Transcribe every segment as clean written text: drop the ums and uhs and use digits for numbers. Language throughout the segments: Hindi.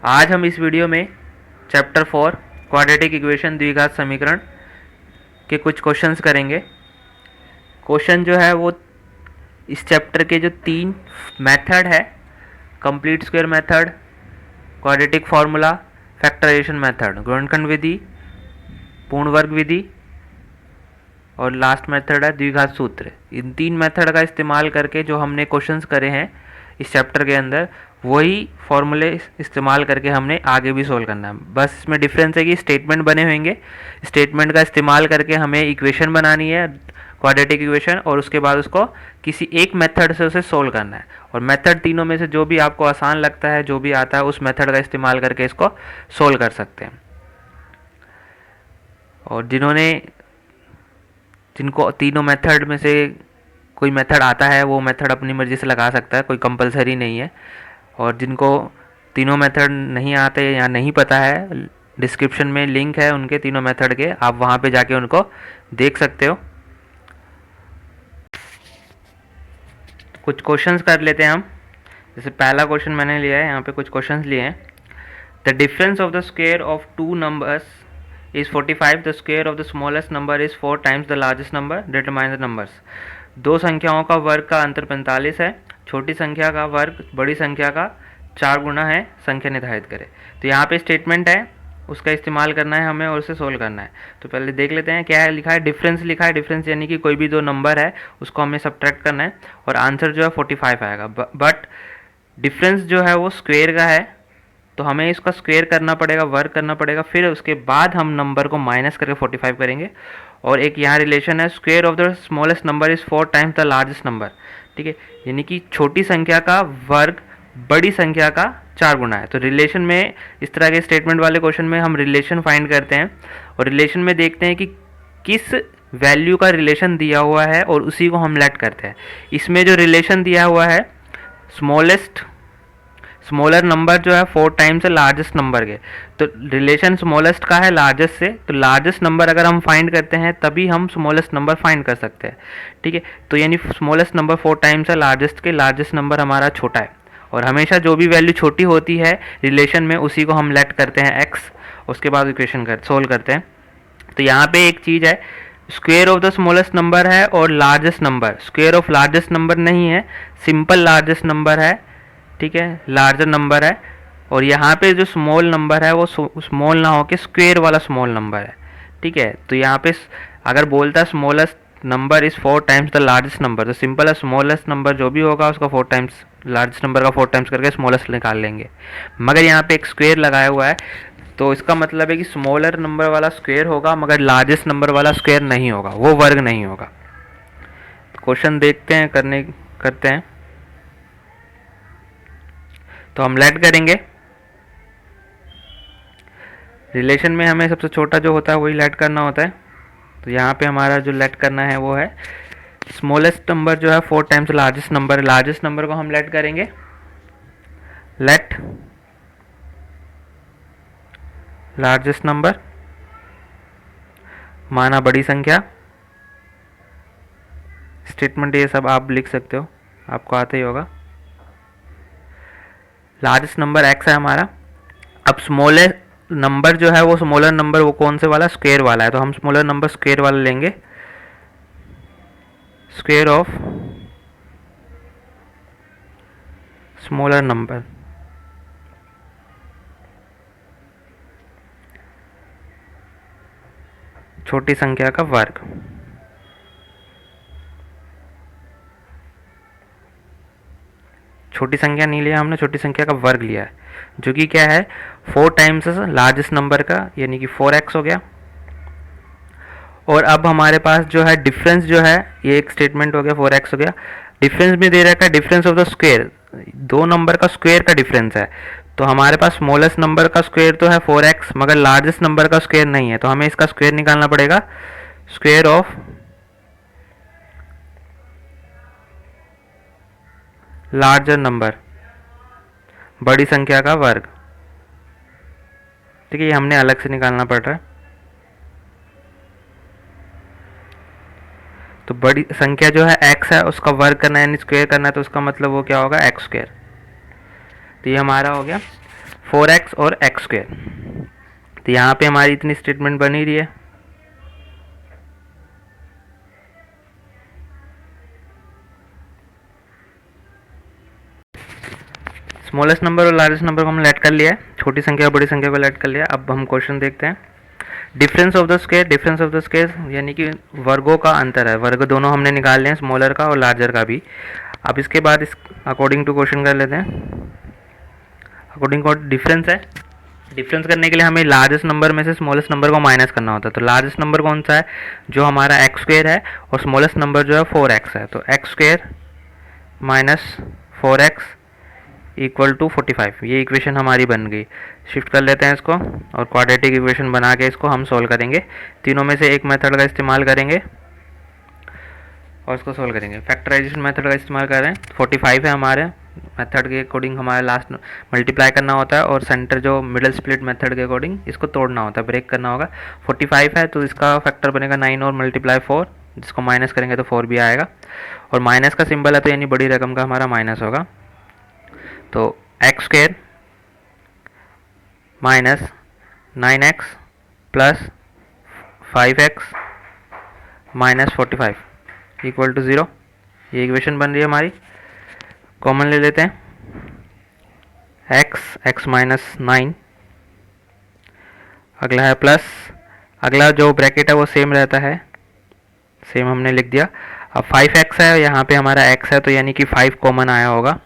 आज हम इस वीडियो में चैप्टर 4 क्वाड्रेटिक इक्वेशन द्विघात समीकरण के कुछ क्वेश्चंस करेंगे। क्वेश्चन जो है वो इस चैप्टर के जो 3 मेथड है, complete square method, quadratic formula, factorisation method, गुणनखंड विधि, पूर्ण वर्ग विधि और लास्ट मेथड है द्विघात सूत्र। इन 3 मेथड का इस्तेमाल करके जो हमने क्वेश्चंस करे हैं इस चैप्टर के अंदर, वही फॉर्मूले इस्तेमाल करके हमने आगे भी सोल्व करना है। बस इसमें डिफरेंस है कि स्टेटमेंट बने होंगे, स्टेटमेंट का इस्तेमाल करके हमें इक्वेशन बनानी है, क्वाड्रेटिक इक्वेशन, और उसके बाद उसको किसी एक मेथड से उसे सोल्व करना है। और मेथड तीनों में से जो भी आपको आसान लगता है, जो भी आता है, उस मेथड का इस्तेमाल करके इसको सोल्व कर सकते हैं। और जिनको तीनों मेथड में से कोई मेथड आता है वो मेथड अपनी मर्ज़ी से लगा सकता है, कोई कंपलसरी नहीं है। और जिनको तीनों मेथड नहीं आते या नहीं पता है, डिस्क्रिप्शन में लिंक है उनके तीनों मेथड के, आप वहाँ पे जाके उनको देख सकते हो। कुछ क्वेश्चंस कर लेते हैं हम। जैसे पहला क्वेश्चन मैंने लिया है, यहाँ पे कुछ क्वेश्चंस लिए हैं। The difference of the square of 2 numbers is 45. The square of the smallest number is 4 times the largest number. Determine the numbers. दो संख्याओं का वर्ग का अंतर 45 है, छोटी संख्या का वर्ग बड़ी संख्या का 4 गुना है, संख्या निर्धारित करें। तो यहाँ पे स्टेटमेंट है, उसका इस्तेमाल करना है हमें और उसे सोल्व करना है। तो पहले देख लेते हैं क्या है लिखा है। डिफरेंस लिखा है, डिफरेंस यानी कि कोई भी दो नंबर है उसको हमें सब्ट्रैक्ट करना है और आंसर जो है 45 आएगा। बट डिफरेंस जो है वो स्क्वेयर का है, तो हमें इसका स्क्वेयर करना पड़ेगा, वर्क करना पड़ेगा, फिर उसके बाद हम नंबर को माइनस करके 45 करेंगे। और एक यहाँ रिलेशन है, square of the smallest number is 4 times the largest number. ठीक है, यानी कि छोटी संख्या का वर्ग बड़ी संख्या का 4 गुना है। तो रिलेशन में इस तरह के स्टेटमेंट वाले क्वेश्चन में हम रिलेशन फाइंड करते हैं और रिलेशन में देखते हैं कि किस वैल्यू का रिलेशन दिया हुआ है और उसी को हम लेट करते हैं। इसमें जो रिलेशन दिया हुआ है स्मॉलर नंबर जो है 4 टाइम्स है लार्जेस्ट नंबर के, तो रिलेशन स्मॉलेस्ट का है लार्जेस्ट से। तो लार्जेस्ट नंबर अगर हम फाइंड करते हैं तभी हम स्मॉलेस्ट नंबर फाइंड कर सकते हैं। ठीक है, तो यानी स्मॉलेस्ट नंबर 4 टाइम्स है लार्जेस्ट के, लार्जेस्ट नंबर हमारा छोटा है। और हमेशा जो भी वैल्यू छोटी होती है रिलेशन में उसी को हम लेट करते हैं एक्स, उसके बाद इक्वेशन सोल्व करते हैं। तो यहाँ पे एक चीज़ है, square of the smallest number है और largest number, square of largest number नहीं है, सिंपल लार्जेस्ट नंबर है। ठीक है, लार्जर नंबर है। और यहाँ पे जो स्मॉल नंबर है वो स्मॉल ना हो के स्क्वेयर वाला स्मॉल नंबर है। ठीक है, तो यहाँ पे अगर बोलता है smallest number is 4 times the largest number, तो सिंपल है स्मॉलेस्ट नंबर जो भी होगा उसका 4 टाइम्स, लार्जेस्ट नंबर का 4 टाइम्स करके स्मॉलेस्ट निकाल लेंगे। मगर यहाँ पे एक स्क्वेयर लगाया हुआ है, तो इसका मतलब है कि स्मॉलर नंबर वाला स्क्वेयर होगा मगर लार्जेस्ट नंबर वाला स्क्वेयर नहीं होगा, वो वर्ग नहीं होगा। क्वेश्चन देखते हैं, करते हैं। तो हम लेट करेंगे, रिलेशन में हमें सबसे छोटा जो होता है वही लेट करना होता है। तो यहाँ पे हमारा जो लेट करना है वो है स्मॉलेस्ट नंबर जो है 4 times largest number, largest number को हम लेट करेंगे। लेट लार्जेस्ट नंबर माना बड़ी संख्या। स्टेटमेंट ये सब आप लिख सकते हो, आपको आता ही होगा। लार्जेस्ट नंबर x है हमारा। अब स्मॉलेस्ट नंबर जो है वो स्मॉलर नंबर वो कौन से वाला, स्क्वायर वाला है, तो हम स्मॉलर नंबर स्क्वायर वाला लेंगे। स्क्वायर ऑफ स्मॉलर नंबर, छोटी संख्या का वर्ग। छोटी संख्या नहीं लिया हमने, छोटी संख्या का वर्ग लिया है, जो कि क्या है 4 टाइम्स लार्जेस्ट नंबर का, यानी कि 4x हो गया। और अब हमारे पास जो है डिफरेंस जो है, ये एक स्टेटमेंट हो गया, 4x हो गया। डिफरेंस में दे रखा है डिफरेंस ऑफ द स्क्वायर, दो नंबर का स्क्वायर का डिफरेंस है। तो हमारे पास स्मॉलेस्ट नंबर का स्क्वायर तो है 4x, मगर लार्जेस्ट नंबर का स्क्वायर नहीं है, तो हमें इसका स्क्वायर निकालना पड़ेगा। स्क्वायर ऑफ लार्जर नंबर, बड़ी संख्या का वर्ग। ठीक है, ये हमने अलग से निकालना पड़ रहा है। तो बड़ी संख्या जो है x है, उसका वर्ग करना है यानी स्क्वायर करना है, तो उसका मतलब वो क्या होगा x स्क्वायर। तो ये हमारा हो गया 4x और x स्क्वायर। तो यहाँ पे हमारी इतनी स्टेटमेंट बनी रही है। स्मॉलेस्ट नंबर और लार्जेस्ट नंबर को हम लेट कर लिया है, छोटी संख्या और बड़ी संख्या को लेट कर लिया। अब हम क्वेश्चन देखते हैं। Difference of the square, difference of the square यानी कि वर्गों का अंतर है। वर्ग दोनों हमने निकाल लिए हैं, स्मॉलर का और लार्जर का भी। अब इसके बाद इस अकॉर्डिंग टू क्वेश्चन कर लेते हैं। अकॉर्डिंग टू डिफरेंस है, डिफरेंस करने के लिए हमें लार्जेस्ट नंबर में से स्मॉलेस्ट नंबर को माइनस करना होता है। तो लार्जेस्ट नंबर कौन सा है, जो हमारा एक्स स्क्वायर है, और स्मॉलेस्ट नंबर जो है 4x है। तो x square minus 4x equal to 45, ये इक्वेशन हमारी बन गई। शिफ्ट कर लेते हैं इसको और क्वाड्रेटिक इक्वेशन बना के इसको हम सोल्व करेंगे। तीनों में से एक मेथड का इस्तेमाल करेंगे और इसको सोल्व करेंगे। फैक्टराइजेशन मेथड का इस्तेमाल कर रहे हैं। 45 है हमारे मेथड के अकॉर्डिंग, हमारे लास्ट मल्टीप्लाई करना होता है और सेंटर जो मिडल स्प्लिट मेथड के अकॉर्डिंग इसको तोड़ना होता है, ब्रेक करना होगा। 45 है तो इसका फैक्टर बनेगा 9 और मल्टीप्लाई 4, जिसको माइनस करेंगे तो 4 भी आएगा। और माइनस का सिंबल है तो यानी बड़ी रकम का हमारा माइनस होगा। तो x square minus 9x plus 5x minus 45 equal to 0, ये इक्वेशन बन रही है हमारी। कॉमन ले लेते हैं, x माइनस 9, अगला है प्लस, अगला जो ब्रैकेट है वो सेम रहता है, सेम हमने लिख दिया। अब 5x है, यहाँ पे हमारा x है तो यानी कि 5 कॉमन आया होगा।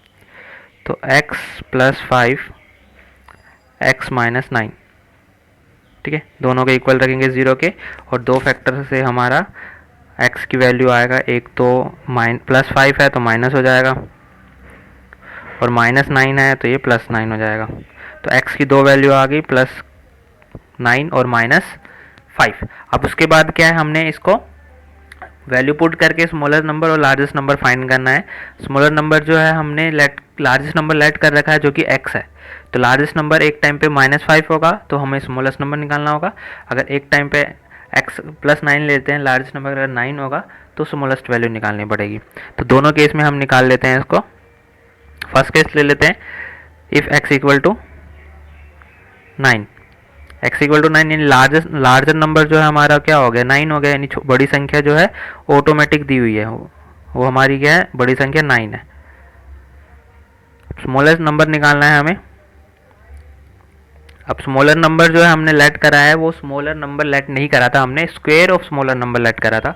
तो x प्लस 5 x माइनस 9, ठीक है, दोनों के इक्वल रखेंगे 0 के, और दो फैक्टर से हमारा x की वैल्यू आएगा। एक तो प्लस 5 है तो माइनस हो जाएगा, और माइनस 9 है तो ये प्लस 9 हो जाएगा। तो x की दो वैल्यू आ गई, प्लस 9 और माइनस 5। अब उसके बाद क्या है, हमने इसको वैल्यू पुट करके स्मॉलर नंबर और लार्जेस्ट नंबर फाइंड करना है। स्मॉलर नंबर जो है हमने लार्जेस्ट नंबर लेट कर रखा है जो कि x है। तो लार्जेस्ट नंबर एक टाइम पे -5 होगा तो हमें स्मॉलेस्ट नंबर निकालना होगा। अगर एक टाइम पे x प्लस 9 लेते हैं, लार्जेस्ट नंबर अगर 9 होगा तो स्मॉलेस्ट वैल्यू निकालनी पड़ेगी। तो दोनों केस में हम निकाल लेते हैं इसको। फर्स्ट केस ले लेते हैं, if x equal to 9, x equal to 9 यानी लार्जर नंबर जो है हमारा क्या हो गया, 9 हो गया। यानी बड़ी संख्या जो है ऑटोमेटिक दी हुई है, वो हमारी क्या है, बड़ी संख्या 9 है। स्मॉलेस्ट नंबर निकालना है हमें। अब स्मॉलर नंबर जो है हमने लेट करा है, वो स्मॉलर नंबर लेट नहीं करा था, हमने square of smaller number let करा था।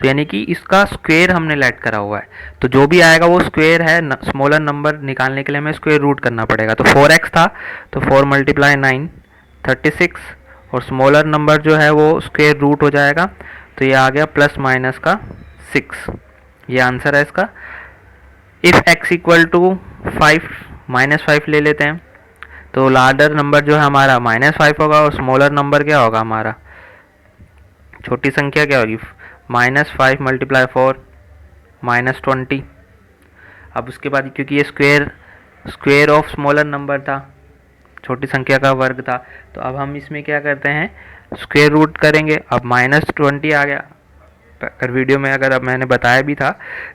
तो यानी कि इसका स्क्वायर हमने लेट करा हुआ है, तो जो भी आएगा वो स्क्वायर है। स्मॉलर नंबर निकालने के लिए हमें स्क्वायर रूट करना पड़ेगा। तो 4x था तो 4 मल्टीप्लाई 9 36, और स्मॉलर नंबर जो है वो स्क्वायर रूट हो जाएगा। तो ये आ गया प्लस माइनस का 6, ये आंसर है इसका। इफ़ x इक्वल टू 5 -5 ले लेते हैं तो लार्जर नंबर जो है हमारा -5 होगा, और स्मॉलर नंबर क्या होगा हमारा, छोटी संख्या क्या होगी, -5 मल्टीप्लाई 4 -20। अब उसके बाद क्योंकि ये स्क्वायर ऑफ स्मॉलर नंबर था, छोटी संख्या का वर्ग था, तो अब हम इसमें क्या करते हैं, स्क्वायर रूट करेंगे। अब -20 आ गया। अगर वीडियो में अगर अब मैंने बताया भी था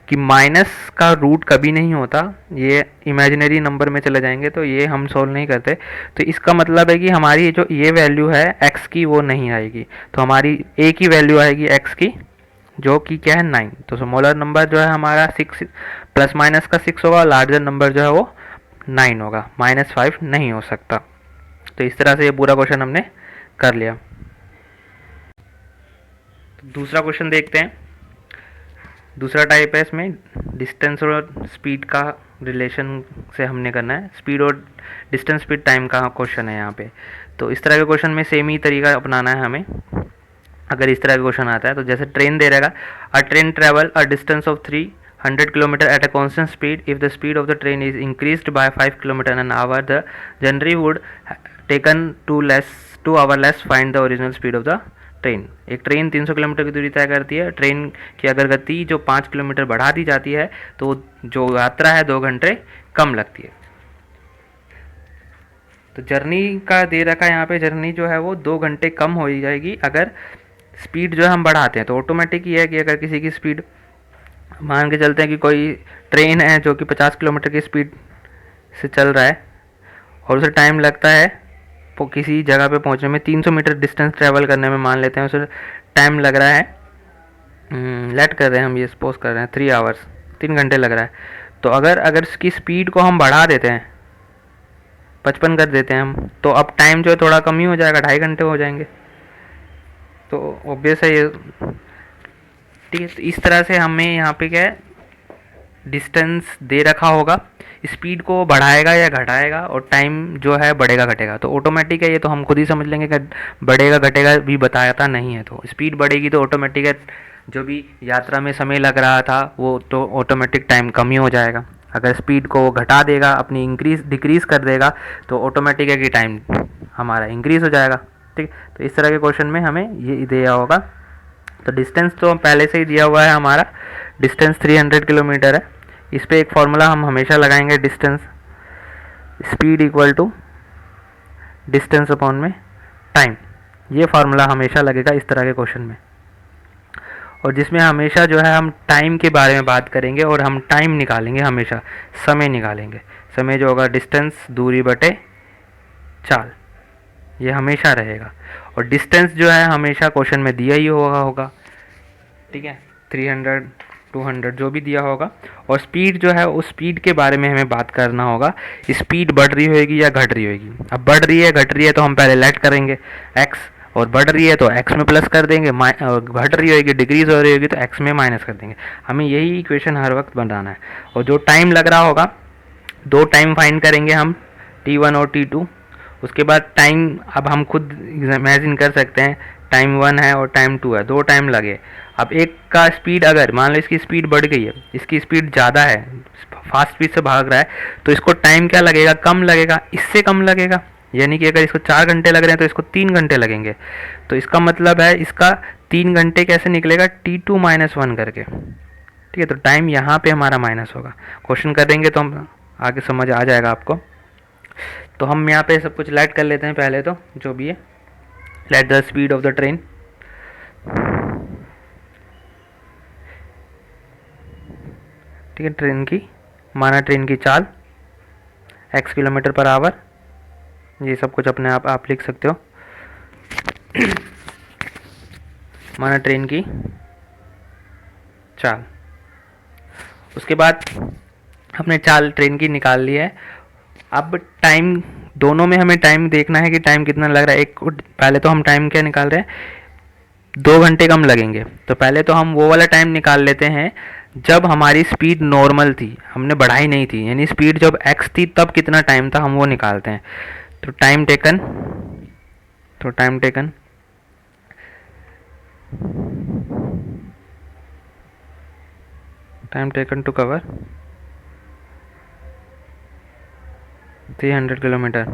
कि माइनस का रूट कभी नहीं होता, ये इमेजिनरी नंबर में चले जाएंगे तो ये हम सोल्व नहीं करते। तो इसका मतलब है कि हमारी जो ये वैल्यू है x की वो नहीं आएगी, तो हमारी a की वैल्यू आएगी x की, जो कि क्या है 9। तो स्मॉलर नंबर जो है हमारा 6 प्लस माइनस का 6 होगा, लार्जर नंबर जो है वो 9 होगा, -5 नहीं हो सकता। तो इस तरह से ये पूरा क्वेश्चन हमने कर लिया। दूसरा क्वेश्चन देखते हैं। दूसरा टाइप है, इसमें डिस्टेंस और स्पीड का रिलेशन से हमने करना है। स्पीड और डिस्टेंस स्पीड टाइम का क्वेश्चन है यहाँ पे। तो इस तरह के क्वेश्चन में सेम ही तरीका अपनाना है हमें। अगर इस तरह का क्वेश्चन आता है तो जैसे ट्रेन दे रहेगा, अ train travel a distance of 300 kilometre at a constant speed. If the speed of the train is increased by 5 kilometre an hour, the journey would taken 2 our less, find the original speed of the train. एक ट्रेन 300 किलोमीटर की दूरी तय करती है। ट्रेन की अगर गति जो 5 किलोमीटर बढ़ा दी जाती है तो जो यात्रा है 2 घंटे कम लगती है। तो जर्नी का दे रखा है यहाँ पे, जर्नी जो है वो 2 घंटे कम हो जाएगी अगर स्पीड जो है हम बढ़ाते हैं। तो ऑटोमेटिक ये है कि अगर किसी की स्पीड, मान के चलते हैं कि कोई ट्रेन है जो कि 50 किलोमीटर की स्पीड से चल रहा है, और उसे टाइम लगता है किसी जगह पे पहुंचने में, 300 मीटर डिस्टेंस ट्रैवल करने में मान लेते हैं उसे टाइम लग रहा है, लेट कर रहे हैं हम, ये सपोज कर रहे हैं 3 आवर्स, 3 घंटे लग रहा है। तो अगर अगर इसकी स्पीड को हम बढ़ा देते हैं, 55 कर देते हैं हम, तो अब टाइम जो है थोड़ा कम ही हो जाएगा, 2.5 घंटे हो जाएंगे। तो ऑब्वियस है ये, ठीक है। तो इस तरह से हमें यहाँ पे क्या है, डिस्टेंस दे रखा होगा, स्पीड को बढ़ाएगा या घटाएगा, और टाइम जो है बढ़ेगा घटेगा। तो ऑटोमेटिक है ये, तो हम खुद ही समझ लेंगे कि बढ़ेगा घटेगा भी बताता नहीं है। तो स्पीड बढ़ेगी तो ऑटोमेटिक है जो भी यात्रा में समय लग रहा था वो तो ऑटोमेटिक टाइम कम ही हो जाएगा। अगर स्पीड को घटा देगा, अपनी इंक्रीज डिक्रीज़ कर देगा, तो ऑटोमेटिक है कि टाइम हमारा इंक्रीज़ हो जाएगा, ठीक। तो इस तरह के क्वेश्चन में हमें ये दिया होगा। तो डिस्टेंस तो पहले से ही दिया हुआ है, हमारा डिस्टेंस 300 किलोमीटर है। इस पर एक फार्मूला हम हमेशा लगाएंगे, distance speed equal to distance upon में टाइम। ये फार्मूला हमेशा लगेगा इस तरह के क्वेश्चन में, और जिसमें हमेशा जो है हम टाइम के बारे में बात करेंगे, और हम टाइम निकालेंगे, हमेशा समय निकालेंगे। समय जो होगा डिस्टेंस दूरी बटे चाल, ये हमेशा रहेगा। और डिस्टेंस जो है हमेशा क्वेश्चन में दिया ही होगा, ठीक है, 300 200 जो भी दिया होगा। और स्पीड जो है उस स्पीड के बारे में हमें बात करना होगा, स्पीड बढ़ रही होगी या घट रही होगी। अब बढ़ रही है घट रही है तो हम पहले लेट करेंगे x, और बढ़ रही है तो x में प्लस कर देंगे, और घट रही होगी डिक्रीज हो रही होगी तो x में माइनस कर देंगे। हमें यही इक्वेशन हर वक्त बनाना है। और जो टाइम लग रहा होगा, 2 टाइम फाइंड करेंगे हम, t1 और t2। उसके बाद टाइम अब हम खुद इमेजिन कर सकते हैं, टाइम 1 है और टाइम 2 है, 2 टाइम लगे। अब एक का स्पीड, अगर मान लो इसकी स्पीड बढ़ गई है, इसकी स्पीड ज़्यादा है, फास्ट स्पीड से भाग रहा है, तो इसको टाइम क्या लगेगा, कम लगेगा, इससे कम लगेगा। यानी कि अगर इसको 4 घंटे लग रहे हैं तो इसको 3 घंटे लगेंगे। तो इसका मतलब है इसका 3 घंटे कैसे निकलेगा, t2 - 1 करके, ठीक है। तो टाइम यहाँ पे हमारा माइनस होगा। क्वेश्चन करेंगे तो हम आगे समझ आ जाएगा आपको। तो हम यहाँ पे सब कुछ लेट कर लेते हैं पहले, तो जो भी है let the speed of the train, ठीक है। ट्रेन की माना, ट्रेन की चाल x किलोमीटर पर आवर, ये सब कुछ अपने आप लिख सकते हो। माना ट्रेन की चाल, उसके बाद हमने चाल ट्रेन की निकाल ली है। अब टाइम, दोनों में हमें टाइम देखना है कि टाइम कितना लग रहा है। एक पहले तो हम टाइम क्या निकाल रहे हैं, 2 घंटे कम लगेंगे। तो पहले तो हम वो वाला टाइम निकाल लेते हैं जब हमारी स्पीड नॉर्मल थी, हमने बढ़ाई नहीं थी, यानी स्पीड जब x थी तब कितना टाइम था, हम वो निकालते हैं। तो time taken to cover 300 kilometre.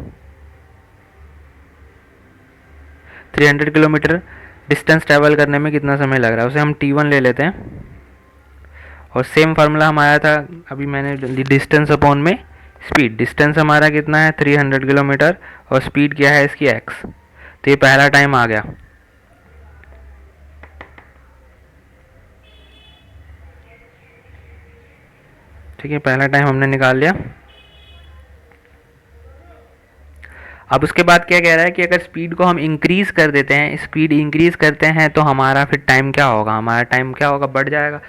300 kilometre distance travel करने में कितना समय लग रहा है, उसे हम t1 ले लेते हैं। और सेम फार्मूला हमारा था, अभी मैंने डिस्टेंस अपॉन में स्पीड। डिस्टेंस हमारा कितना है 300 किलोमीटर, और स्पीड क्या है इसकी x। तो ये पहला टाइम आ गया, ठीक है, पहला टाइम हमने निकाल लिया। अब उसके बाद क्या कह रहा है कि अगर स्पीड को हम इंक्रीज़ कर देते हैं, स्पीड इंक्रीज़ करते हैं, तो हमारा फिर टाइम क्या होगा, हमारा टाइम क्या होगा, बढ़ जाएगा,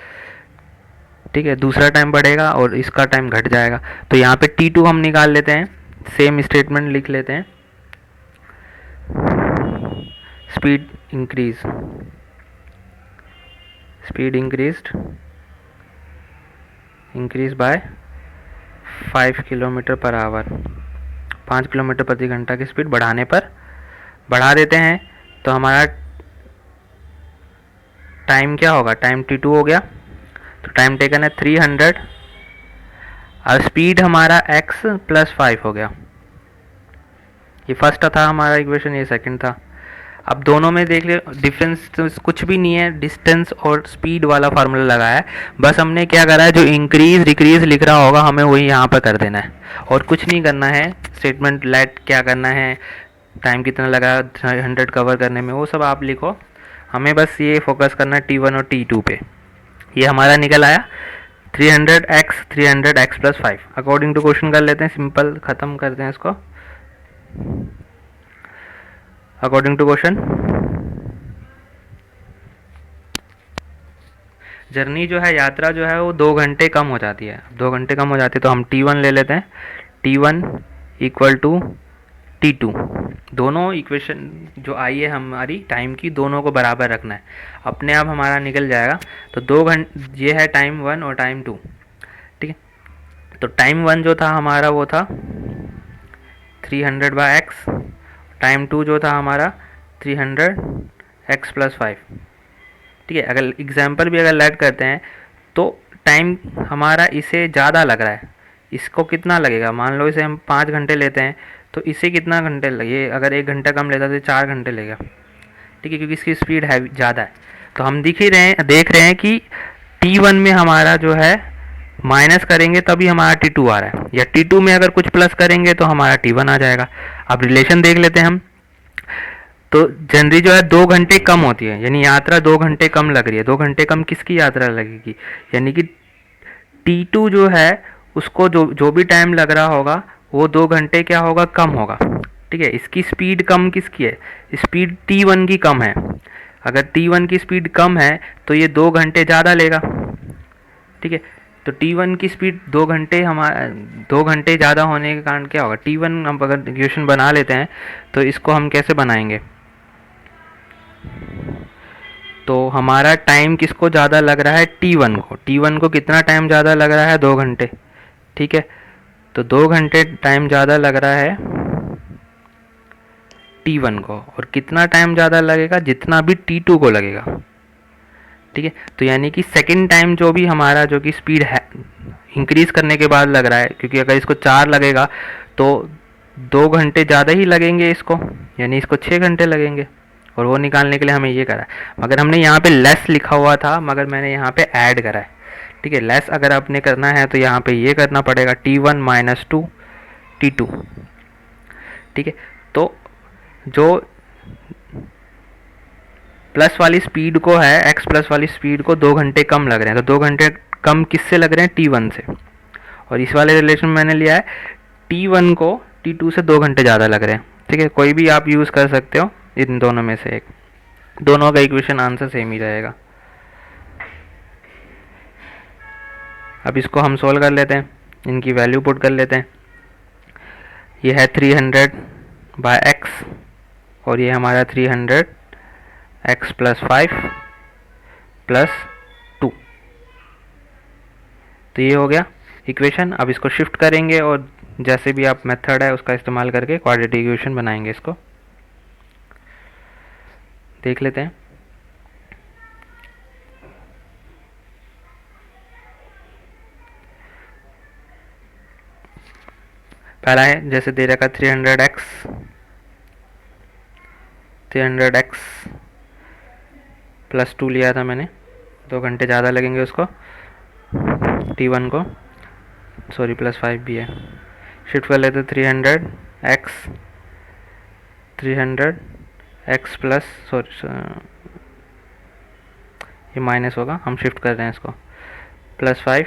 ठीक है। दूसरा टाइम बढ़ेगा और इसका टाइम घट जाएगा। तो यहाँ पे t2 हम निकाल लेते हैं, सेम स्टेटमेंट लिख लेते हैं, speed increase by 5 kilometre per hour, 5 kilometre प्रति घंटा की स्पीड बढ़ाने पर बढ़ा देते हैं। तो हमारा टाइम क्या होगा, टाइम t2 हो गया। तो टाइम टेकन है 300, और स्पीड हमारा x + 5 हो गया। ये फर्स्ट था हमारा इक्वेशन, ये सेकंड था। अब दोनों में देख ले डिफरेंस तो कुछ भी नहीं है, डिस्टेंस और स्पीड वाला फार्मूला लगाया है। बस हमने क्या करा है, जो इंक्रीज डिक्रीज लिख रहा होगा हमें वही यहाँ पर कर देना है, और कुछ नहीं करना है। स्टेटमेंट लेट क्या करना है, टाइम कितना लगा 100 कवर करने में, वो सब आप लिखो। हमें बस ये फोकस करना है t1 और t2 पे। ये हमारा निकल आया 300x + 5 अकॉर्डिंग टू क्वेश्चन कर लेते हैं, सिंपल ख़त्म करते हैं इसको। अकॉर्डिंग टू क्वेश्चन जर्नी जो है, यात्रा जो है वो 2 घंटे कम हो जाती है। 2 घंटे कम हो जाती है तो हम T1 ले लेते हैं। T1 इक्वल टू T2, दोनों इक्वेशन जो आई है हमारी टाइम की, दोनों को बराबर रखना है, अपने आप हमारा निकल जाएगा। तो 2 घंटे ये है टाइम 1 और टाइम 2, ठीक है। तो टाइम 1 जो था हमारा वो था 300/x, टाइम 2 जो था हमारा 300x + 5, ठीक है। अगर एग्जाम्पल भी अगर लेट करते हैं तो टाइम हमारा इसे ज़्यादा लग रहा है, इसको कितना लगेगा, मान लो इसे हम 5 घंटे लेते हैं तो इसे कितना घंटे लगे, अगर 1 घंटा कम लेता तो 4 घंटे लेगा, ठीक है, क्योंकि इसकी स्पीड है ज़्यादा है। तो हम देख रहे हैं कि T1 में हमारा जो है माइनस करेंगे तभी हमारा T2 आ रहा है, या T2 में अगर कुछ प्लस करेंगे तो हमारा T1 आ जाएगा। अब रिलेशन देख लेते हैं हम। तो जनरली जो है 2 घंटे कम होती है, यानी यात्रा 2 घंटे कम लग रही है। 2 घंटे कम किसकी यात्रा लगेगी, यानी कि T2 जो है उसको जो भी टाइम लग रहा होगा वो 2 घंटे क्या होगा, कम होगा, ठीक है। इसकी स्पीड कम किसकी है, स्पीड T1 की कम है। अगर T1 की स्पीड कम है तो ये 2 घंटे ज़्यादा लेगा, ठीक है। तो T1 की स्पीड 2 घंटे हमारा 2 घंटे ज़्यादा होने के कारण क्या होगा, T1 हम अगर इक्वेशन बना लेते हैं तो इसको हम कैसे बनाएंगे, तो हमारा टाइम किसको ज़्यादा लग रहा है, T1 को। T1 को कितना टाइम ज़्यादा लग रहा है, 2 घंटे, ठीक है। तो 2 घंटे टाइम ज़्यादा लग रहा है T1 को, और कितना टाइम ज़्यादा लगेगा, जितना भी T2 को लगेगा, ठीक है। तो यानी कि सेकंड टाइम जो भी हमारा जो कि स्पीड है इंक्रीज़ करने के बाद लग रहा है, क्योंकि अगर इसको 4 लगेगा तो 2 घंटे ज़्यादा ही लगेंगे इसको, यानी इसको 6 घंटे लगेंगे, और वो निकालने के लिए हमें ये करा। मगर हमने यहाँ पे लेस लिखा हुआ था, मगर मैंने यहाँ पे ऐड करा है, ठीक है। लेस अगर आपने करना है तो यहाँ पे ये करना पड़ेगा T1 - 2 T2, ठीक है। तो जो प्लस वाली स्पीड को है, x प्लस वाली स्पीड को 2 घंटे कम लग रहे हैं, तो 2 घंटे कम किससे लग रहे हैं, T1 से। और इस वाले रिलेशन में मैंने लिया है T1 को T2 से 2 घंटे ज़्यादा लग रहे हैं, ठीक है। कोई भी आप यूज़ कर सकते हो इन दोनों में से एक, दोनों का इक्वेशन आंसर सेम ही रहेगा। अब इसको हम सोल्व कर लेते हैं, इनकी वैल्यू पुट कर लेते हैं। ये है 300/x और ये हमारा 300x + 5 + 2, तो ये हो गया इक्वेशन। अब इसको शिफ्ट करेंगे और जैसे भी आप मेथड है उसका इस्तेमाल करके क्वाड्रेटिक इक्वेशन बनाएंगे। इसको देख लेते हैं। पहला है जैसे दे रखा 300x + 2 लिया था मैंने, 2 घंटे ज़्यादा लगेंगे उसको, T1 को, सॉरी +5 भी है। शिफ्ट कर लेते 300x प्लस, सॉरी ये माइनस होगा, हम शिफ्ट कर रहे हैं इसको, +5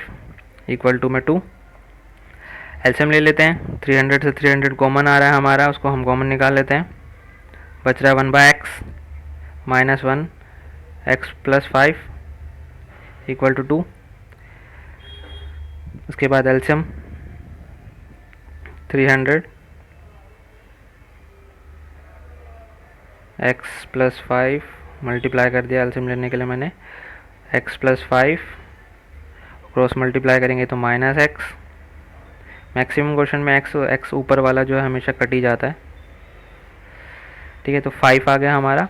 इक्वल टू में 2। एलसीएम ले लेते हैं, 300 से 300 कॉमन आ रहा है हमारा, उसको हम कॉमन निकाल लेते हैं। बच रहा है 1/x -1 x + 5 इक्वल टू 2। उसके बाद एलसीएम 300 x + 5 मल्टीप्लाई कर दिया एलसीएम लेने के लिए मैंने, x + 5 क्रॉस मल्टीप्लाई करेंगे तो -x। मैक्सिमम क्वेश्चन में x ऊपर वाला जो है हमेशा कट ही जाता है, ठीक है। तो 5 आ गया हमारा,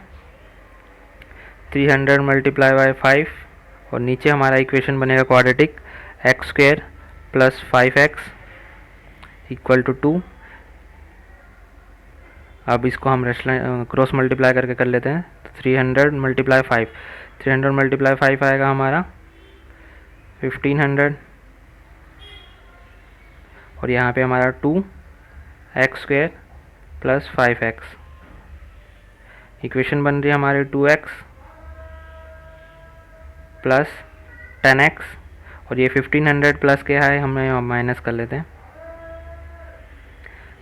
300 × 5 और नीचे हमारा इक्वेशन बनेगा quadratic, x² + 5x equal to 2। अब इसको हम क्रॉस मल्टीप्लाई करके कर लेते हैं, 300 × 5, 300 × 5 आएगा हमारा 1500, और यहाँ पे हमारा 2x² + 5x, इक्वेशन बन रही है हमारी 2x + 10x, और ये 1500 प्लस क्या है हमें माइनस कर लेते हैं,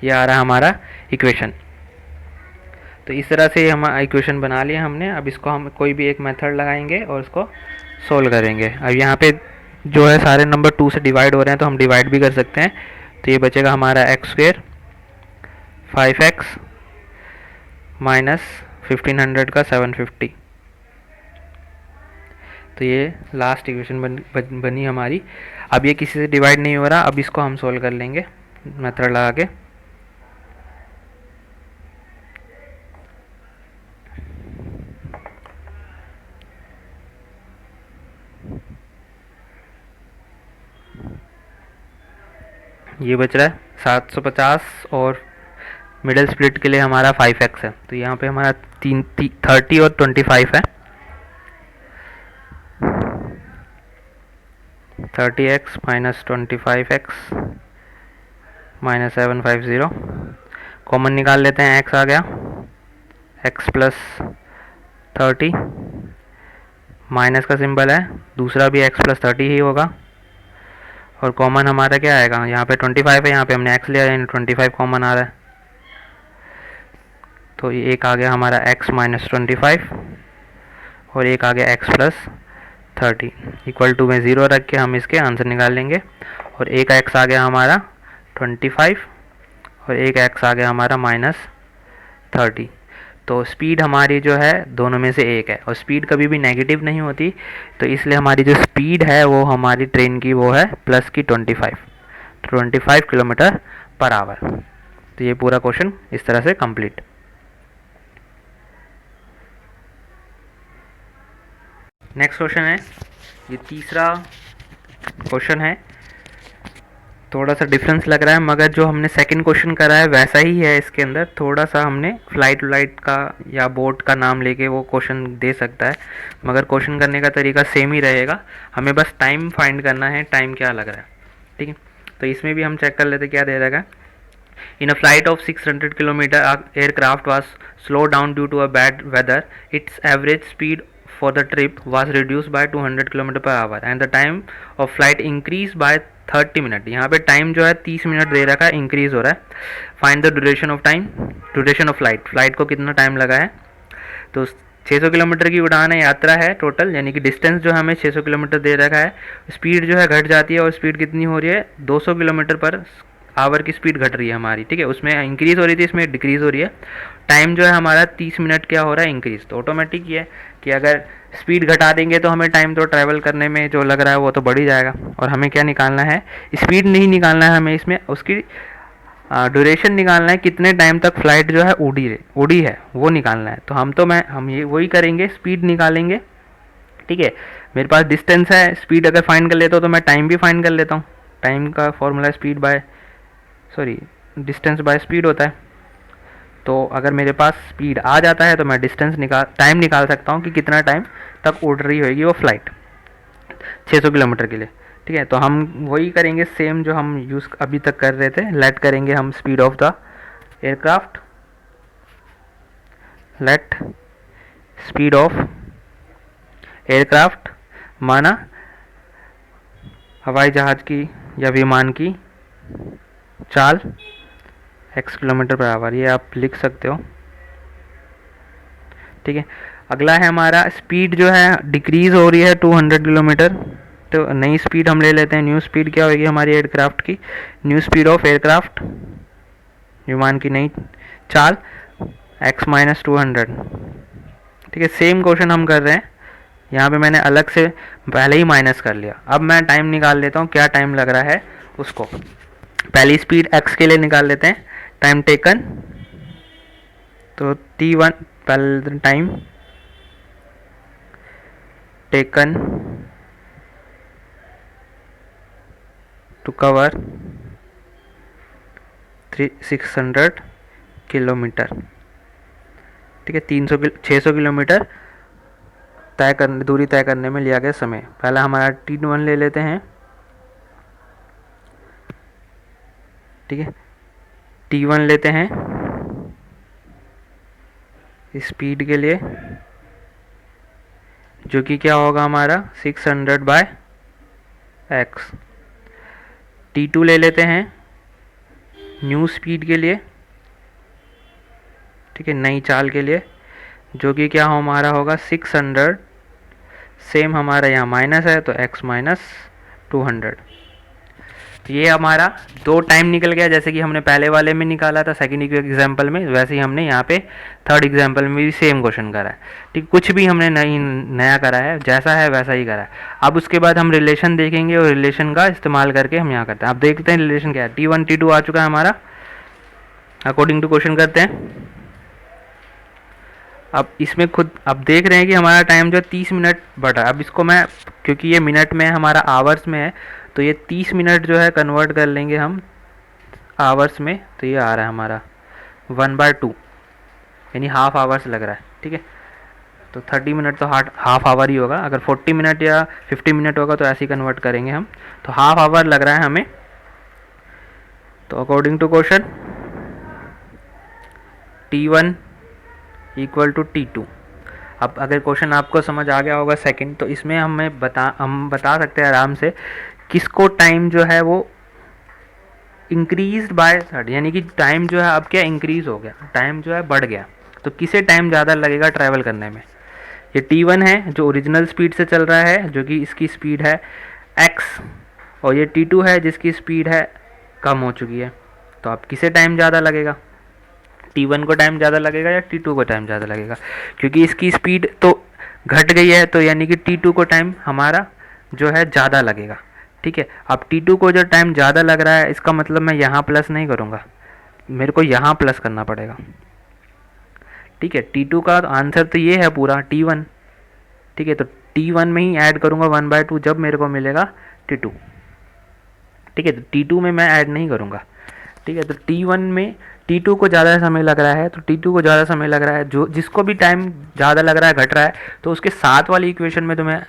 ये आ रहा है हमारा इक्वेशन। तो इस तरह से हम इक्वेशन बना लिया हमने। अब इसको हम कोई भी एक मेथड लगाएंगे और इसको सोल्व करेंगे। अब यहाँ पे जो है सारे नंबर 2 से डिवाइड हो रहे हैं, तो हम डिवाइड भी कर सकते हैं। तो ये बचेगा हमारा एक्स स्क्वेयर 5x माइनस 1500 का 750। तो ये लास्ट इक्वेशन बनी हमारी। अब ये किसी से डिवाइड नहीं हो रहा, अब इसको हम सोल्व कर लेंगे मेथड लगा के। ये बच रहा है 750 और मिडिल स्प्लिट के लिए हमारा 5x है। तो यहाँ पे हमारा 30 और 25 है। 30x minus 25x minus 750। Common निकाल लेते हैं, x आ गया, x प्लस 30 माइनस का सिंबल है, दूसरा भी x प्लस 30 ही होगा। और कॉमन हमारा क्या आएगा, यहाँ पे 25 है, यहाँ पे हमने x लिया यानी 25 कॉमन आ रहा है। तो ये एक आ गया हमारा x माइनस 25 और एक आ गया x प्लस 30 इक्वल टू में 0 रख के हम इसके आंसर निकाल लेंगे। और एक x आ गया हमारा 25 और एक x आ गया हमारा माइनस 30। तो स्पीड हमारी जो है दोनों में से एक है, और स्पीड कभी भी नेगेटिव नहीं होती, तो इसलिए हमारी जो स्पीड है वो हमारी ट्रेन की वो है प्लस की 25 किलोमीटर पर आवर। तो ये पूरा क्वेश्चन इस तरह से कंप्लीट। नेक्स्ट क्वेश्चन है, ये तीसरा क्वेश्चन है। थोड़ा सा डिफरेंस लग रहा है, मगर जो हमने सेकंड क्वेश्चन करा है वैसा ही है। इसके अंदर थोड़ा सा हमने फ्लाइट का या बोट का नाम लेके वो क्वेश्चन दे सकता है, मगर क्वेश्चन करने का तरीका सेम ही रहेगा। हमें बस टाइम फाइंड करना है, टाइम क्या लग रहा है, ठीक है। तो इसमें भी हम चेक कर लेते क्या दे रहेगा। In a flight of 600 kilometre aircraft was slow down due to a bad weather, its average speed for the trip was reduced by 200 km per hour and the time of flight increased by 30 minute. यहाँ पे टाइम जो है 30 मिनट दे रखा है, इंक्रीज हो रहा है। Find the duration of time, duration of flight, flight को कितना टाइम लगा है। तो 600 किलोमीटर की उड़ान है, यात्रा है टोटल, यानी कि डिस्टेंस जो हमें 600 किलोमीटर दे रखा है। स्पीड जो है घट जाती है, और स्पीड कितनी हो रही है, 200 किलोमीटर पर आवर की स्पीड घट रही है हमारी, ठीक है। उसमें इंक्रीज हो रही थी, इसमें डिक्रीज हो रही है। टाइम जो है हमारा 30 मिनट क्या हो रहा है, इंक्रीज। तो ऑटोमेटिक ये है कि अगर स्पीड घटा देंगे तो हमें टाइम तो ट्रैवल करने में जो लग रहा है वो तो बढ़ ही जाएगा। और हमें क्या निकालना है, स्पीड नहीं निकालना है हमें, इसमें उसकी ड्यूरेशन निकालना है, कितने टाइम तक फ्लाइट जो है उड़ी है वो निकालना है। तो हम ये वही करेंगे, स्पीड निकालेंगे, ठीक है। मेरे पास डिस्टेंस है, स्पीड अगर फाइंड कर लेता हूँ तो मैं टाइम भी फाइंड कर लेता हूँ। टाइम का फॉर्मूला डिस्टेंस बाय स्पीड होता है। तो अगर मेरे पास स्पीड आ जाता है तो मैं टाइम निकाल सकता हूँ कि कितना टाइम तक उड़ रही होगी वो फ्लाइट 600 किलोमीटर के लिए, ठीक है। तो हम वही करेंगे सेम जो हम यूज़ अभी तक कर रहे थे। लेट करेंगे हम speed of the aircraft, let speed of aircraft माना हवाई जहाज़ की या विमान की चाल x किलोमीटर पर आवर, ये आप लिख सकते हो, ठीक है। अगला है हमारा स्पीड जो है डिक्रीज हो रही है 200 किलोमीटर। तो नई स्पीड हम ले लेते हैं। न्यू स्पीड क्या होगी हमारी एयरक्राफ्ट की, न्यू स्पीड ऑफ एयरक्राफ्ट, विमान की नई चाल, x माइनस 200, ठीक है। सेम क्वेश्चन हम कर रहे हैं, यहाँ पे मैंने अलग से पहले ही माइनस कर लिया। अब मैं टाइम निकाल लेता हूँ, क्या टाइम लग रहा है उसको। पहली स्पीड x के लिए निकाल लेते हैं, टाइम टेकन। तो t1 पहले time taken to cover 600 kilometre, ठीक है। 600 किलोमीटर दूरी तय करने में लिया गया समय। पहला हमारा t1 ले लेते हैं, ठीक है। t1 लेते हैं स्पीड के लिए, जो कि क्या होगा हमारा 600 बाय x। t2 ले लेते हैं न्यू स्पीड के लिए, ठीक है, नई चाल के लिए, जो कि क्या हमारा होगा 600, सेम हमारा यहाँ माइनस है तो x माइनस 200। ये हमारा दो टाइम निकल गया, जैसे कि हमने पहले वाले में निकाला था सेकंड एग्जाम्पल में, वैसे ही हमने यहाँ पे थर्ड एग्जाम्पल में भी सेम क्वेश्चन करा है। ठीक, कुछ भी हमने नहीं नया करा है, जैसा है वैसा ही करा है। अब उसके बाद हम रिलेशन देखेंगे और रिलेशन का इस्तेमाल करके हम यहाँ करते हैं। अब देखते हैं रिलेशन क्या है। T1 T2 आ चुका है हमारा, अकॉर्डिंग टू क्वेश्चन करते हैं। अब इसमें खुद अब देख रहे हैं कि हमारा टाइम जो 30 मिनट बढ़ा। अब इसको मैं, क्योंकि ये मिनट में हमारा आवर्स में है, तो ये 30 मिनट जो है कन्वर्ट कर लेंगे हम आवर्स में, तो ये आ रहा है हमारा 1/2, यानी हाफ आवर्स लग रहा है। ठीक है, तो 30 मिनट तो हाफ आवर ही होगा। अगर 40 मिनट या 50 मिनट होगा तो ऐसे ही कन्वर्ट करेंगे हम, तो हाफ आवर लग रहा है हमें। तो according to question T1 equal to T2। अब अगर क्वेश्चन आपको समझ आ गया होगा सेकंड, तो इसमें हम बता सकते हैं आराम से किसको टाइम जो है वो इंक्रीज बाय 30, यानी कि टाइम जो है अब क्या इंक्रीज हो गया, टाइम जो है बढ़ गया, तो किसे टाइम ज़्यादा लगेगा ट्रैवल करने में। ये T1 है जो ओरिजिनल स्पीड से चल रहा है, जो कि इसकी स्पीड है x, और ये T2 है जिसकी स्पीड है कम हो चुकी है। तो अब किसे टाइम ज़्यादा लगेगा, T1 को टाइम ज़्यादा लगेगा या T2 को टाइम ज़्यादा लगेगा, क्योंकि इसकी स्पीड तो घट गई है, तो यानी कि T2 को टाइम हमारा जो है ज़्यादा लगेगा। ठीक है, अब T2 को जो टाइम ज़्यादा लग रहा है, इसका मतलब मैं यहाँ प्लस नहीं करूँगा, मेरे को यहाँ प्लस करना पड़ेगा। ठीक है, T2 का आंसर तो ये है पूरा T1। ठीक है, तो T1 में ही ऐड करूँगा 1/2 जब मेरे को मिलेगा T2। ठीक है, तो T2 में मैं ऐड नहीं करूँगा। ठीक है, तो T1 में T2 को ज़्यादा समय लग रहा है, तो T2 को ज़्यादा समय लग रहा है, जो जिसको भी टाइम ज़्यादा लग रहा है घट रहा है, तो उसके साथ वाली इक्वेशन में तुम्हें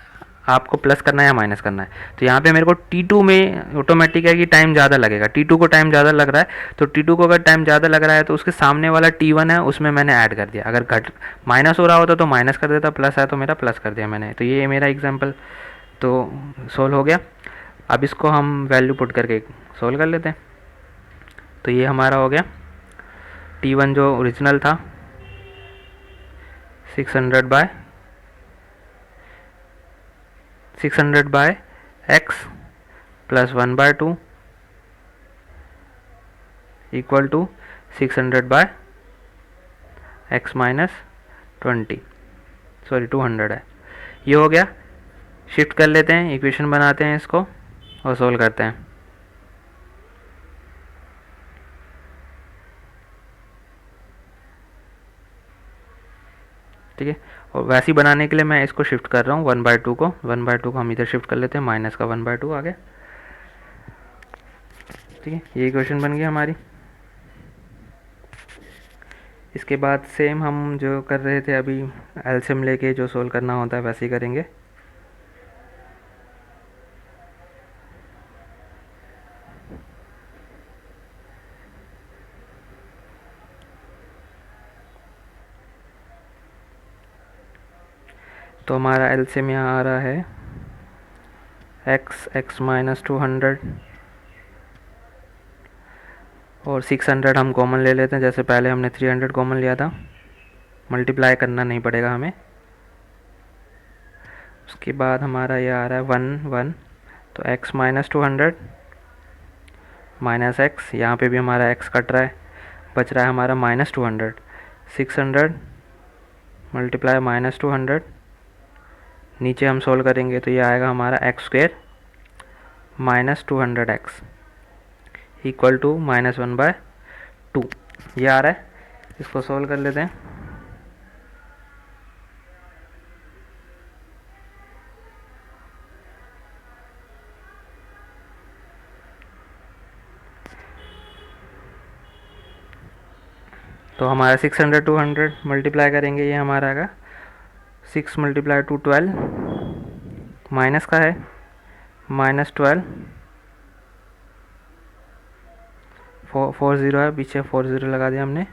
आपको प्लस करना है या माइनस करना है। तो यहाँ पे मेरे को T2 में ऑटोमेटिक है कि टाइम ज़्यादा लगेगा, T2 को टाइम ज़्यादा लग रहा है, तो T2 को अगर टाइम ज़्यादा लग रहा है तो उसके सामने वाला T1 है उसमें मैंने ऐड कर दिया। अगर घट माइनस हो रहा होता तो माइनस कर देता, प्लस है तो मेरा प्लस कर दिया मैंने। तो ये मेरा एग्जाम्पल तो सोल्व हो गया। अब इसको हम वैल्यू पुट करके सोल्व कर लेते हैं। तो ये हमारा हो गया T1 जो ओरिजिनल था 600 by x plus 1/2 equal to 600 by x minus 200 है। ये हो गया। शिफ्ट कर लेते हैं, इक्वेशन बनाते हैं इसको और सोल्व करते हैं। ठीक है, और वैसे ही बनाने के लिए मैं इसको शिफ्ट कर रहा हूँ 1/2 को, 1/2 को हम इधर शिफ्ट कर लेते हैं, माइनस का 1/2 आ गया। ठीक है, ये इक्वेशन बन गई हमारी। इसके बाद सेम हम जो कर रहे थे अभी एलसीएम लेके जो सोल्व करना होता है वैसे ही करेंगे। तो हमारा एलसीएम यहाँ आ रहा है x माइनस 200 और 600 हम कॉमन ले लेते हैं, जैसे पहले हमने 300 कॉमन लिया था। मल्टीप्लाई करना नहीं पड़ेगा हमें। उसके बाद हमारा ये आ रहा है 1 तो x माइनस 200 माइनस x, यहाँ पे भी हमारा x कट रहा है, बच रहा है हमारा माइनस 200। 600 मल्टीप्लाई माइनस 200, नीचे हम सोल्व करेंगे तो ये आएगा हमारा x² minus 200x equal to minus 1/2। ये आ रहा है, इसको सोल्व कर लेते हैं। तो हमारा 600 200 मल्टीप्लाई करेंगे, ये हमारा आएगा 6 मल्टीप्लाई टू 12, माइनस का है माइनस 12, 40 है, पीछे 40 लगा दिया हमने।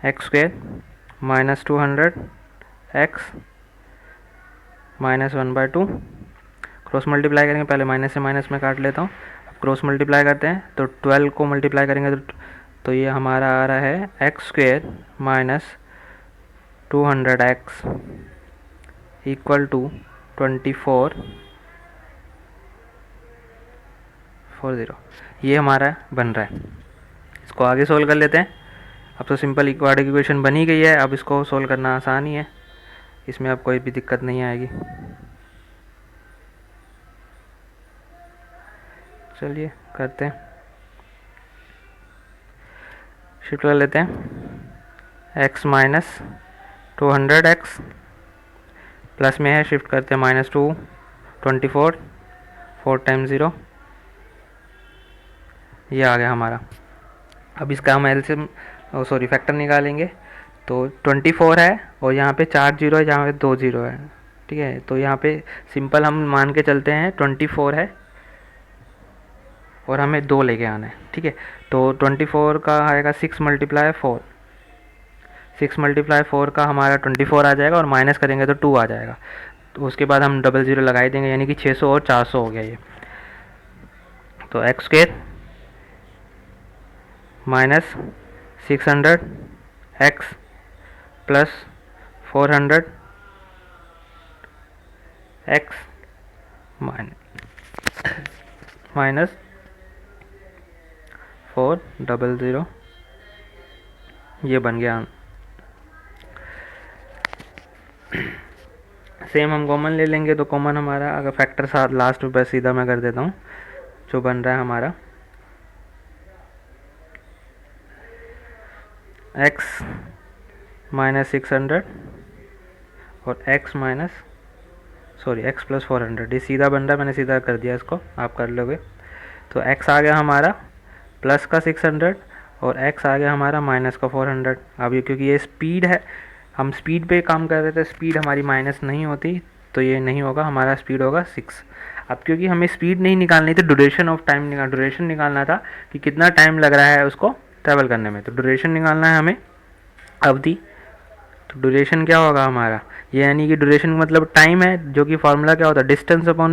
x² minus 200 x minus 1/2, cross multiply करेंगे, पहले माइनस से माइनस में काट लेता हूँ। क्रॉस मल्टीप्लाई करते हैं तो 12 को मल्टीप्लाई करेंगे तो ये हमारा आ रहा है x square minus 200x equal to 2440, ये हमारा बन रहा है। इसको आगे सोल्व कर लेते हैं। अब तो सिंपल क्वाड्रेटिक इक्वेशन बन ही गई है, अब इसको सोल्व करना आसान ही है, इसमें अब कोई भी दिक्कत नहीं आएगी। चलिए करते हैं, शिफ्ट कर लेते हैं x माइनस 200x प्लस में है, शिफ्ट करते हैं -2 24 4 टाइम्स 0, ये आ गया हमारा। अब इसका हम एलसीएम सॉरी फैक्टर निकालेंगे। तो 24 है और यहाँ पे 4 जीरो है, जहाँ पे 2 जीरो है, ठीक है। तो यहाँ पे सिंपल हम मान के चलते हैं 24 है और हमें 2 लेके आना है, ठीक है। तो 24 का आएगा 6 × 4, 6 × 4 का हमारा 24 आ जाएगा और माइनस करेंगे तो 2 आ जाएगा। तो उसके बाद हम डबल ज़ीरो लगाई देंगे, यानी कि 600 और 400 हो गया ये। तो x square minus 600 x plus 400 x minus 400, ये बन गया। सेम हम कॉमन ले लेंगे, तो कॉमन हमारा अगर फैक्टर साथ लास्ट में बस सीधा मैं कर देता हूँ, जो बन रहा है हमारा x माइनस 600 और x माइनस x प्लस 400, ये सीधा बन रहा है, मैंने सीधा कर दिया इसको, आप कर लोगे। तो x आ गया हमारा प्लस का 600 और x आ गया हमारा माइनस का 400। अब ये क्योंकि ये स्पीड है, हम स्पीड पे काम कर रहे थे, स्पीड हमारी माइनस नहीं होती, तो ये नहीं होगा, हमारा स्पीड होगा 6। अब क्योंकि हमें स्पीड नहीं निकालनी थी, ड्यूरेशन ऑफ टाइम ड्यूरेशन निकालना था कि कितना टाइम लग रहा है उसको ट्रैवल करने में। तो ड्यूरेशन निकालना है हमें, अवधि। तो ड्यूरेशन क्या होगा हमारा, ये यानी कि ड्यूरेशन मतलब टाइम है, जो कि फार्मूला क्या होता है, डिस्टेंस अपॉन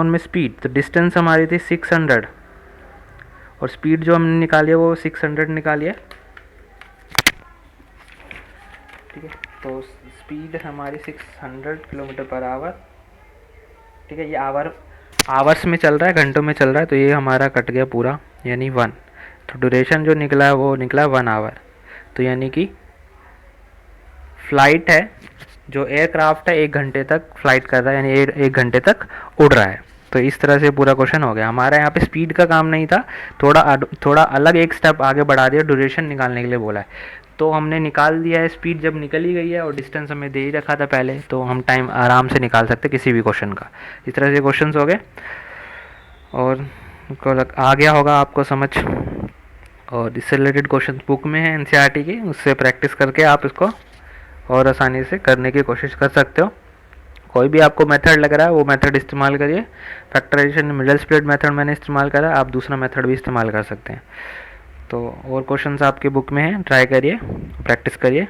में स्पीड। तो डिस्टेंस हमारी थी 600 और स्पीड जो हमने निकाली है वो 600 निकाली है, ठीक है। तो स्पीड हमारी 600 किलोमीटर पर आवर, ठीक है। ये आवर्स में चल रहा है, घंटों में चल रहा है, तो ये हमारा कट गया पूरा, यानी 1। तो ड्यूरेशन जो निकला है वो निकला 1 आवर। तो यानी कि फ्लाइट है, जो एयरक्राफ्ट है 1 घंटे तक फ्लाइट कर रहा है, यानी 1 घंटे तक उड़ रहा है। तो इस तरह से पूरा क्वेश्चन हो गया हमारा। यहाँ पे स्पीड का काम नहीं था, थोड़ा अलग एक स्टेप आगे बढ़ा दिया, ड्यूरेशन निकालने के लिए बोला है। तो हमने निकाल दिया है, स्पीड जब निकल ही गई है और डिस्टेंस हमें दे ही रखा था पहले, तो हम टाइम आराम से निकाल सकते किसी भी क्वेश्चन का। इस तरह से क्वेश्चंस हो गए और आ गया होगा आपको समझ। और इससे रिलेटेड क्वेश्चन बुक में है एनसीईआरटी की, उससे प्रैक्टिस करके आप इसको और आसानी से करने की कोशिश कर सकते हो। कोई भी आपको मेथड लग रहा है वो मेथड इस्तेमाल करिए। फैक्टराइजेशन मिडल स्प्लिट मेथड मैंने इस्तेमाल करा, आप दूसरा मेथड भी इस्तेमाल कर सकते हैं। तो और क्वेश्चंस आपके बुक में हैं, ट्राई करिए, प्रैक्टिस करिए।